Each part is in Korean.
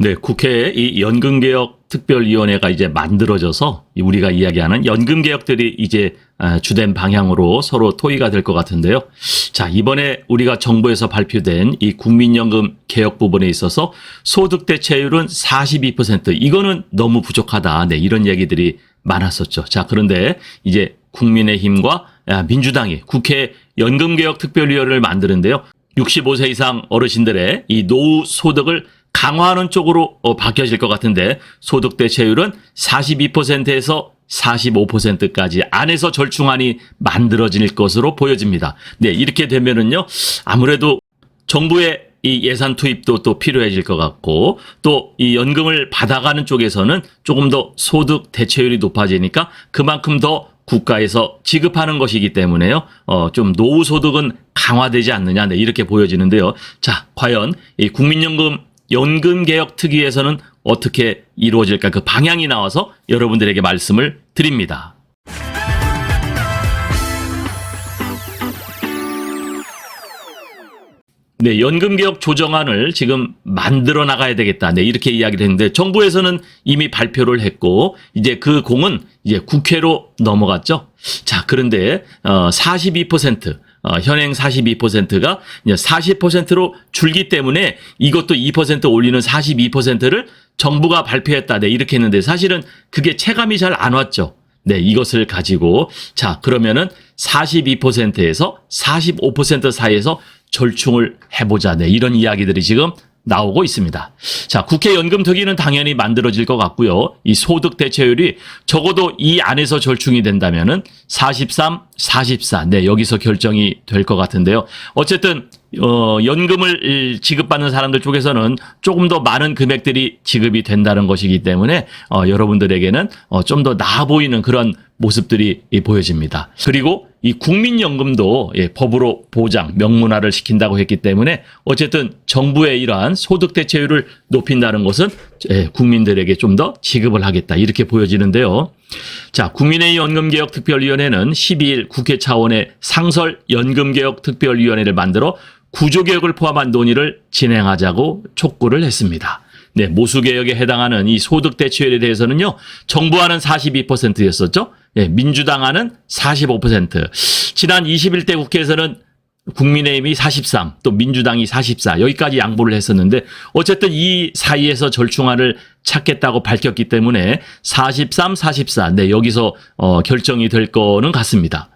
네, 국회에 이 연금개혁특별위원회가 이제 만들어져서 우리가 이야기하는 연금개혁들이 이제 주된 방향으로 서로 토의가 될 것 같은데요. 자, 이번에 우리가 정부에서 발표된 이 국민연금 개혁 부분에 있어서 소득 대체율은 42%. 이거는 너무 부족하다. 네, 이런 얘기들이 많았었죠. 자, 그런데 이제 국민의힘과 민주당이 국회 연금개혁특별위원회를 만드는데요. 65세 이상 어르신들의 이 노후 소득을 강화하는 쪽으로 바뀌어질 것 같은데 소득 대체율은 42%에서 45%까지 안에서 절충안이 만들어질 것으로 보여집니다. 네, 이렇게 되면은요, 아무래도 정부의 이 예산 투입도 또 필요해질 것 같고 또 이 연금을 받아가는 쪽에서는 조금 더 소득 대체율이 높아지니까 그만큼 더 국가에서 지급하는 것이기 때문에요. 좀 노후 소득은 강화되지 않느냐, 네, 이렇게 보여지는데요. 자, 과연 이 연금개혁특위에서는 어떻게 이루어질까, 그 방향이 나와서 여러분들에게 말씀을 드립니다. 네, 연금개혁 조정안을 지금 만들어 나가야 되겠다. 네, 이렇게 이야기를 했는데 정부에서는 이미 발표를 했고 이제 그 공은 이제 국회로 넘어갔죠. 자, 그런데 42% 현행 42%가 이제 40%로 줄기 때문에 이것도 2% 올리는 42%를 정부가 발표했다. 네, 이렇게 했는데 사실은 그게 체감이 잘 안 왔죠. 네, 이것을 가지고 자, 그러면은 42%에서 45% 사이에서 절충을 해보자. 네, 이런 이야기들이 지금 나오고 있습니다. 자, 국회 연금특위는 당연히 만들어질 것 같고요. 이 소득 대체율이 적어도 이 안에서 절충이 된다면은 43, 44. 네, 여기서 결정이 될 것 같은데요. 어쨌든 연금을 지급받는 사람들 쪽에서는 조금 더 많은 금액들이 지급이 된다는 것이기 때문에 여러분들에게는 좀 더 나아 보이는 그런 모습들이 보여집니다. 그리고 이 국민연금도 법으로 보장, 명문화를 시킨다고 했기 때문에 어쨌든 정부의 이러한 소득 대체율을 높인다는 것은 국민들에게 좀 더 지급을 하겠다, 이렇게 보여지는데요. 자, 국민의힘 연금개혁특별위원회는 12일 국회 차원의 상설 연금개혁특별위원회를 만들어 구조개혁을 포함한 논의를 진행하자고 촉구를 했습니다. 네, 모수개혁에 해당하는 이 소득 대체율에 대해서는요, 정부안은 42%였었죠. 네, 민주당안은 45%. 지난 21대 국회에서는 국민의힘이 43, 또 민주당이 44, 여기까지 양보를 했었는데 어쨌든 이 사이에서 절충안을 찾겠다고 밝혔기 때문에 43, 44, 네, 여기서 결정이 될 거는 같습니다.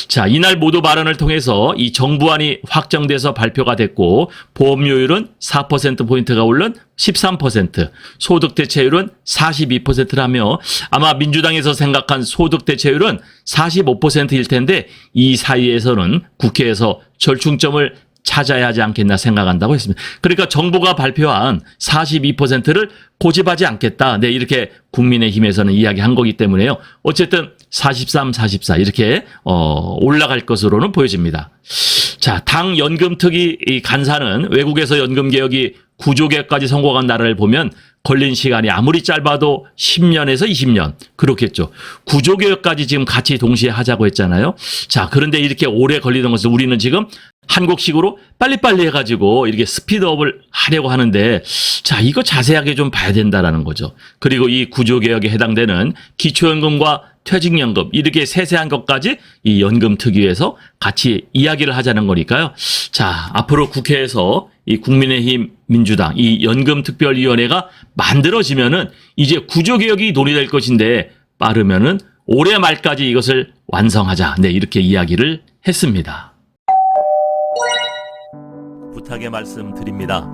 자, 이날 모두 발언을 통해서 이 정부안이 확정돼서 발표가 됐고 보험료율은 4%포인트가 오른 13%, 소득 대체율은 42%라며 아마 민주당에서 생각한 소득 대체율은 45%일 텐데 이 사이에서는 국회에서 절충점을 찾아야 하지 않겠나 생각한다고 했습니다. 그러니까 정부가 발표한 42%를 고집하지 않겠다. 네, 이렇게 국민의힘에서는 이야기한 거기 때문에요. 어쨌든 43, 44 이렇게 올라갈 것으로는 보여집니다. 자, 당 연금특위 간사는 외국에서 연금개혁이 구조개혁까지 성공한 나라를 보면 걸린 시간이 아무리 짧아도 10년에서 20년 그렇겠죠. 구조개혁까지 지금 같이 동시에 하자고 했잖아요. 자, 그런데 이렇게 오래 걸리는 것을 우리는 지금 한국식으로 빨리빨리 해가지고 이렇게 스피드업을 하려고 하는데 자, 이거 자세하게 좀 봐야 된다라는 거죠. 그리고 이 구조개혁에 해당되는 기초연금과 퇴직연금 이렇게 세세한 것까지 이 연금특위에서 같이 이야기를 하자는 거니까요. 자, 앞으로 국회에서 이 국민의힘, 민주당 이 연금특별위원회가 만들어지면은 이제 구조개혁이 논의될 것인데 빠르면은 올해 말까지 이것을 완성하자. 네, 이렇게 이야기를 했습니다. 부탁의 말씀 드립니다.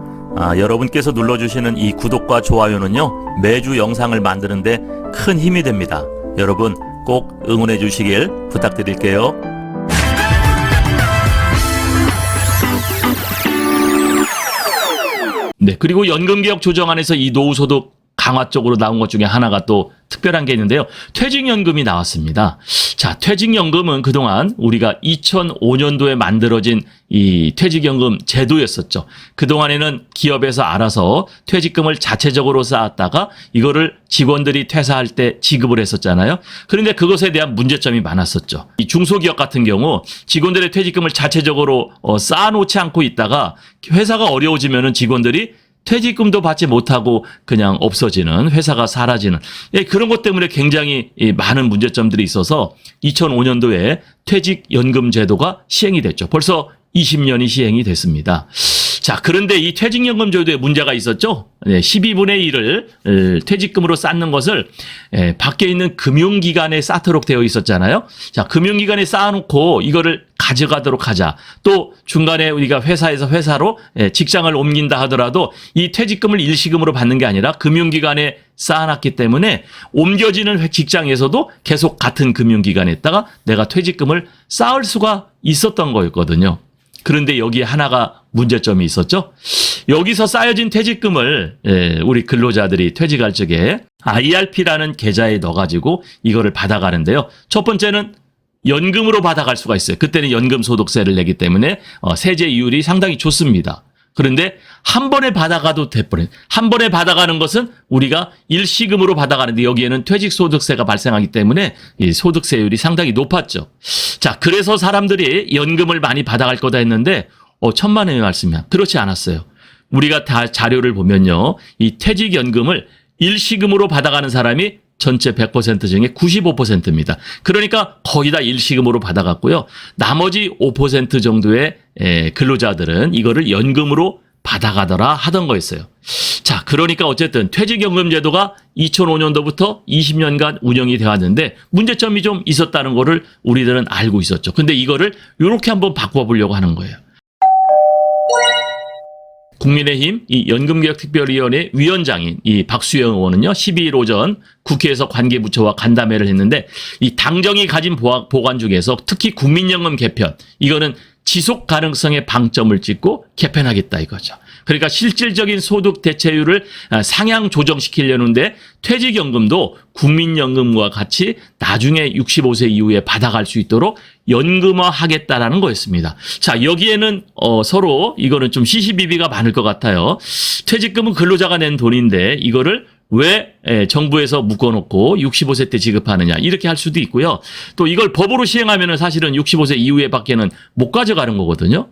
여러분께서 눌러주시는 이 구독과 좋아요는요, 매주 영상을 만드는데 큰 힘이 됩니다. 여러분 꼭 응원해 주시길 부탁드릴게요. 네, 그리고 연금개혁 조정안에서 이 노후소득 강화 쪽으로 나온 것 중에 하나가 또 특별한 게 있는데요. 퇴직연금이 나왔습니다. 자, 퇴직연금은 그동안 우리가 2005년도에 만들어진 이 퇴직연금 제도였었죠. 그동안에는 기업에서 알아서 퇴직금을 자체적으로 쌓았다가 이거를 직원들이 퇴사할 때 지급을 했었잖아요. 그런데 그것에 대한 문제점이 많았었죠. 이 중소기업 같은 경우 직원들의 퇴직금을 자체적으로 쌓아놓지 않고 있다가 회사가 어려워지면은 직원들이 퇴직금도 받지 못하고 그냥 없어지는, 회사가 사라지는, 그런 것 때문에 굉장히 많은 문제점들이 있어서 2005년도에 퇴직연금 제도가 시행이 됐죠. 벌써 20년이 시행이 됐습니다. 자, 그런데 이 퇴직연금 제도에 문제가 있었죠. 12분의 1을 퇴직금으로 쌓는 것을 밖에 있는 금융기관에 쌓도록 되어 있었잖아요. 자, 금융기관에 쌓아놓고 이거를 가져가도록 하자. 또 중간에 우리가 회사에서 회사로 직장을 옮긴다 하더라도 이 퇴직금을 일시금으로 받는 게 아니라 금융기관에 쌓아놨기 때문에 옮겨지는 직장에서도 계속 같은 금융기관에다가 내가 퇴직금을 쌓을 수가 있었던 거였거든요. 그런데 여기에 하나가 문제점이 있었죠. 여기서 쌓여진 퇴직금을 우리 근로자들이 퇴직할 적에 IRP라는 계좌에 넣어가지고 이거를 받아가는데요. 첫 번째는 연금으로 받아갈 수가 있어요. 그때는 연금소득세를 내기 때문에 세제이율이 상당히 좋습니다. 그런데 한 번에 받아가도 돼버린. 한 번에 받아가는 것은 우리가 일시금으로 받아가는데 여기에는 퇴직소득세가 발생하기 때문에 이 소득세율이 상당히 높았죠. 자, 그래서 사람들이 연금을 많이 받아갈 거다 했는데 천만의 말씀이야. 그렇지 않았어요. 우리가 다 자료를 보면요. 이 퇴직연금을 일시금으로 받아가는 사람이 전체 100% 중에 95%입니다. 그러니까 거의 다 일시금으로 받아갔고요. 나머지 5% 정도의 근로자들은 이거를 연금으로 받아가더라 하던 거였어요. 자, 그러니까 어쨌든 퇴직연금 제도가 2005년도부터 20년간 운영이 되었는데 문제점이 좀 있었다는 거를 우리들은 알고 있었죠. 근데 이거를 이렇게 한번 바꿔보려고 하는 거예요. 국민의힘 이 연금개혁특별위원회 위원장인 이 박수영 의원은요, 12일 오전 국회에서 관계부처와 간담회를 했는데 이 당정이 가진 보관 중에서 특히 국민연금 개편, 이거는 지속 가능성에 방점을 찍고 개편하겠다 이거죠. 그러니까 실질적인 소득 대체율을 상향 조정시키려는데 퇴직연금도 국민연금과 같이 나중에 65세 이후에 받아갈 수 있도록 연금화하겠다라는 거였습니다. 자, 여기에는 서로 이거는 좀 시시비비가 많을 것 같아요. 퇴직금은 근로자가 낸 돈인데 이거를 왜 정부에서 묶어놓고 65세 때 지급하느냐 이렇게 할 수도 있고요. 또 이걸 법으로 시행하면은 사실은 65세 이후에 밖에는 못 가져가는 거거든요.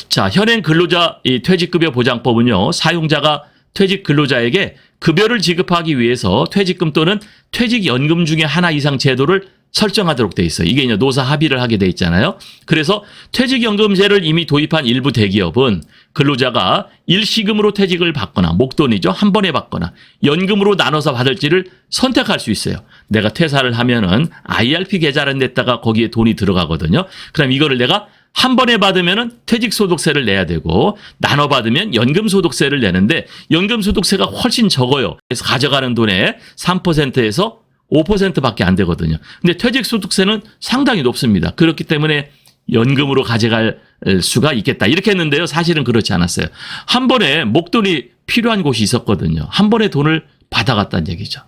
자, 현행 근로자 이 퇴직급여 보장법은요, 사용자가 퇴직 근로자에게 급여를 지급하기 위해서 퇴직금 또는 퇴직연금 중에 하나 이상 제도를 설정하도록 돼 있어요. 이게 이제 노사 합의를 하게 돼 있잖아요. 그래서 퇴직연금제를 이미 도입한 일부 대기업은 근로자가 일시금으로 퇴직을 받거나 목돈이죠. 한 번에 받거나 연금으로 나눠서 받을지를 선택할 수 있어요. 내가 퇴사를 하면은 IRP 계좌를 냈다가 거기에 돈이 들어가거든요. 그럼 이거를 내가 한 번에 받으면은 퇴직소득세를 내야 되고 나눠 받으면 연금소득세를 내는데 연금소득세가 훨씬 적어요. 그래서 가져가는 돈의 3%에서 5%밖에 안 되거든요. 근데 퇴직소득세는 상당히 높습니다. 그렇기 때문에 연금으로 가져갈 수가 있겠다. 이렇게 했는데요. 사실은 그렇지 않았어요. 한 번에 목돈이 필요한 곳이 있었거든요. 한 번에 돈을 받아갔다는 얘기죠.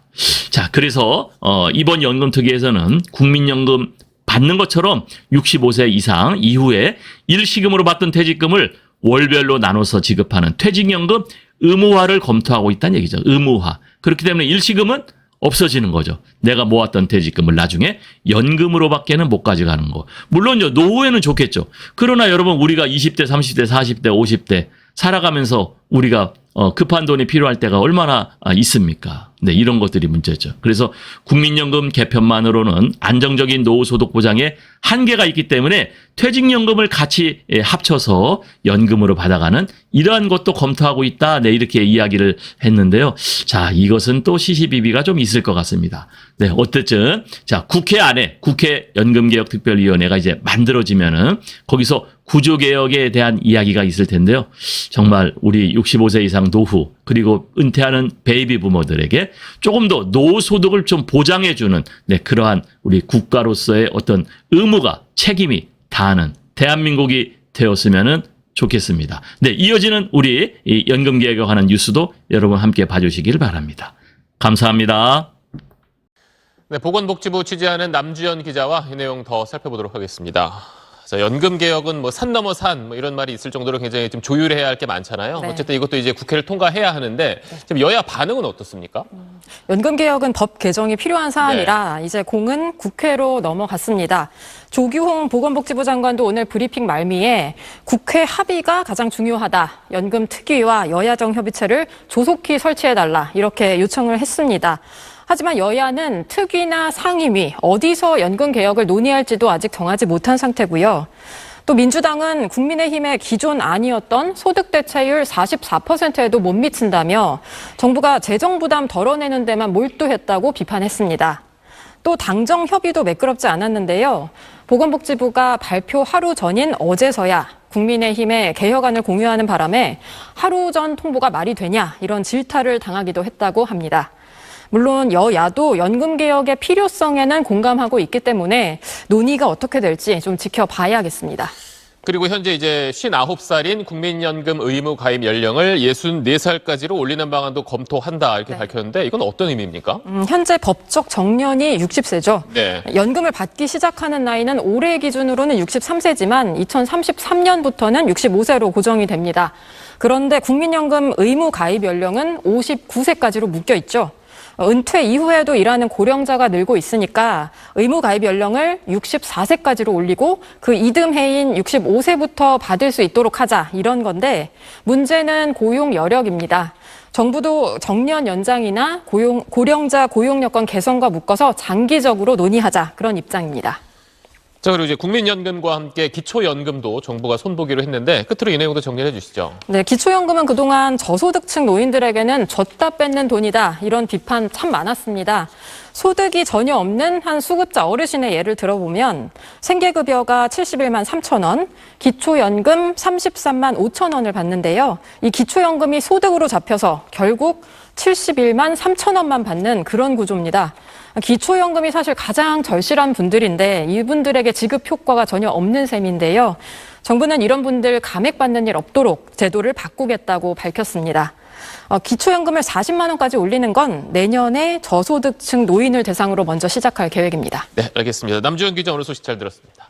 자, 그래서 이번 연금특위에서는 국민연금 받는 것처럼 65세 이상 이후에 일시금으로 받던 퇴직금을 월별로 나눠서 지급하는 퇴직연금 의무화를 검토하고 있다는 얘기죠. 의무화. 그렇기 때문에 일시금은 없어지는 거죠. 내가 모았던 퇴직금을 나중에 연금으로밖에는 못 가져가는 거. 물론요, 노후에는 좋겠죠. 그러나 여러분, 우리가 20대, 30대, 40대, 50대 살아가면서 우리가 급한 돈이 필요할 때가 얼마나 있습니까? 네, 이런 것들이 문제죠. 그래서 국민연금 개편만으로는 안정적인 노후 소득 보장에 한계가 있기 때문에 퇴직연금을 같이 합쳐서 연금으로 받아가는 이러한 것도 검토하고 있다. 네, 이렇게 이야기를 했는데요. 자, 이것은 또 시시비비가 좀 있을 것 같습니다. 네, 어쨌든 자, 국회 안에 국회 연금개혁특별위원회가 이제 만들어지면은 거기서 구조개혁에 대한 이야기가 있을 텐데요. 정말 우리 65세 이상 노후 그리고 은퇴하는 베이비 부모들에게 조금 더 노후 소득을 좀 보장해주는 네, 그러한 우리 국가로서의 어떤 의무가 책임이 다하는 대한민국이 되었으면 좋겠습니다. 네, 이어지는 우리 이 연금 개혁하는 뉴스도 여러분 함께 봐주시길 바랍니다. 감사합니다. 네, 보건복지부 취재하는 남주현 기자와 이 내용 더 살펴보도록 하겠습니다. 자, 연금 개혁은 뭐 산 넘어 산 뭐 이런 말이 있을 정도로 굉장히 좀 조율해야 할 게 많잖아요. 네. 어쨌든 이것도 이제 국회를 통과해야 하는데 지금 여야 반응은 어떻습니까? 연금 개혁은 법 개정이 필요한 사안이라 이제 공은 국회로 넘어갔습니다. 조규홍 보건복지부 장관도 오늘 브리핑 말미에 국회 합의가 가장 중요하다. 연금 특위와 여야정 협의체를 조속히 설치해달라. 이렇게 요청을 했습니다. 하지만 여야는 특위나 상임위, 어디서 연금 개혁을 논의할지도 아직 정하지 못한 상태고요. 또 민주당은 국민의힘의 기존 안이었던 소득 대체율 44%에도 못 미친다며 정부가 재정 부담 덜어내는 데만 몰두했다고 비판했습니다. 또 당정 협의도 매끄럽지 않았는데요. 보건복지부가 발표 하루 전인 어제서야 국민의힘의 개혁안을 공유하는 바람에 하루 전 통보가 말이 되냐 이런 질타를 당하기도 했다고 합니다. 물론 여야도 연금 개혁의 필요성에는 공감하고 있기 때문에 논의가 어떻게 될지 좀 지켜봐야겠습니다. 그리고 현재 이제 59살인 국민연금 의무 가입 연령을 64살까지로 올리는 방안도 검토한다 이렇게 밝혔는데 이건 어떤 의미입니까? 현재 법적 정년이 60세죠. 네. 연금을 받기 시작하는 나이는 올해 기준으로는 63세지만 2033년부터는 65세로 고정이 됩니다. 그런데 국민연금 의무 가입 연령은 59세까지로 묶여 있죠. 은퇴 이후에도 일하는 고령자가 늘고 있으니까 의무 가입 연령을 64세까지로 올리고 그 이듬해인 65세부터 받을 수 있도록 하자 이런 건데 문제는 고용 여력입니다. 정부도 정년 연장이나 고령자 고용 여건 개선과 묶어서 장기적으로 논의하자 그런 입장입니다. 자, 그리고 이제 국민연금과 함께 기초연금도 정부가 손보기로 했는데 끝으로 이 내용도 정리해 주시죠. 네, 기초연금은 그동안 저소득층 노인들에게는 줬다 뺏는 돈이다 이런 비판 참 많았습니다. 소득이 전혀 없는 한 수급자 어르신의 예를 들어보면 생계급여가 71만 3천 원, 기초연금 33만 5천 원을 받는데요. 이 기초연금이 소득으로 잡혀서 결국 71만 3천 원만 받는 그런 구조입니다. 기초연금이 사실 가장 절실한 분들인데 이분들에게 지급 효과가 전혀 없는 셈인데요. 정부는 이런 분들 감액받는 일 없도록 제도를 바꾸겠다고 밝혔습니다. 기초연금을 40만 원까지 올리는 건 내년에 저소득층 노인을 대상으로 먼저 시작할 계획입니다. 네, 알겠습니다. 남주현 기자 오늘 소식 잘 들었습니다.